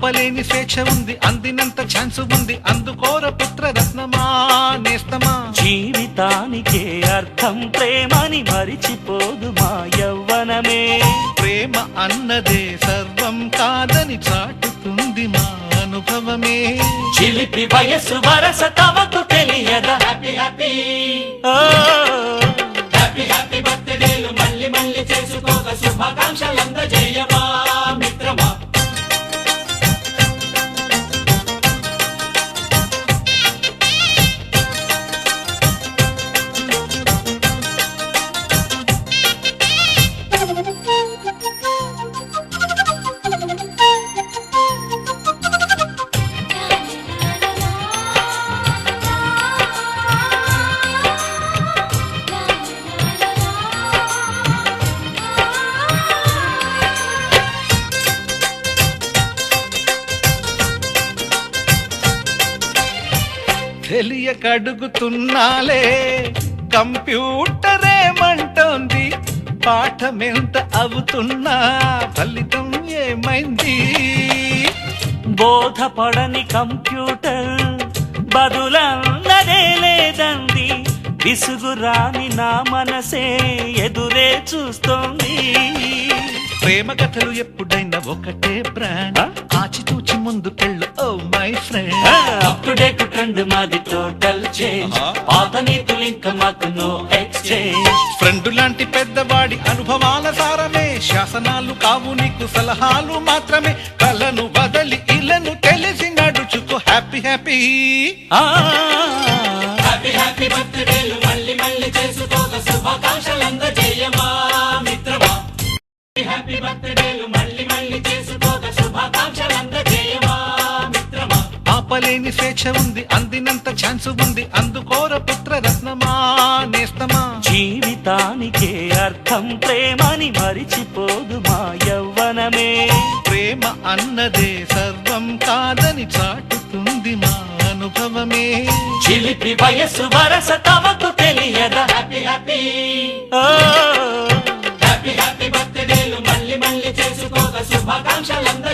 ఆపలేని స్వేచ్ఛ ఉంది, అందినంత ఛాన్స్ ఉంది, అందుకోర పుత్రరత్నమా నేస్తమా. జీవితానికే అర్థం ప్రేమని మరిచిపోదు మా యవ్వనమే. ప్రేమ అన్నదే సర్వం కాదని చాటుతుంది మా అనుభవమే. చిలిపి వయసు వరస తమకు తెలియదా. హ్యాపీ హ్యాపీ హ్యాపీ హ్యాపీ బర్త్డేలు మళ్ళీ మళ్ళీ చేసుకోక శుభాకాంక్షలందజేయమా మిత్రమా. తెలియకడుగుతున్నాలే కంప్యూటరేమంటోంది, పాఠమెంత అవుతున్నా ఫలితం ఏమైంది. బోధపడని కంప్యూటర్ బదులన్నదే లేదంది, విసుగురాని నా మనసే ఎదురే చూస్తోంది. ప్రేమ కథలు ఎప్పుడైనా ఒకటే బ్రాండ్, ఆచితూచి ముందుకెళ్ళు oh my friend. Up to date trend మాది టోటల్ చేంజ్, పాత నీతులు ఇంకా మాకు నో ఎక్స్చేంజ్. ఫ్రెండ్ లాంటి పెద్దవాడి అనుభవాల సారమే, శాసనాలు కావు నీకు సలహాలు మాత్రమే. కలను వదలి ఇలను తెలిసి నడుచుకో హ్యాపీ హ్యాపీ హ్యాపీ హ్యాపీ బర్త్డేలు మళ్ళీ మళ్ళీ చేసుకోక శుభాకాంక్షలందజేయమా మిత్రమా. హ్యాపీ బర్త్డేలు మళ్ళీ మళ్ళీ చేసుకోక శుభాకాంక్షలందజేయమా మిత్రమా. ఆపలేని స్వేచ్ఛ ఉంది, అందినంత ఛాన్స్ ఉంది, అందుకోర పుత్రరత్నమా నేస్తమా. జీవితానికే అర్థం ప్రేమని మరిచిపోదు మా యవ్వనమే. ప్రేమ అన్నదే సర్వం కాదని చాటుతుంది మా అనుభవమే. చిలిపి వయసు వరస తమకు తెలియదా. హ్యాపీ హ్యాపీ హ్యాపీ హ్యాపీ బర్త్డేలు మళ్ళీ మళ్ళీ చేసుకోక శుభాకాంక్షలందజేయమా.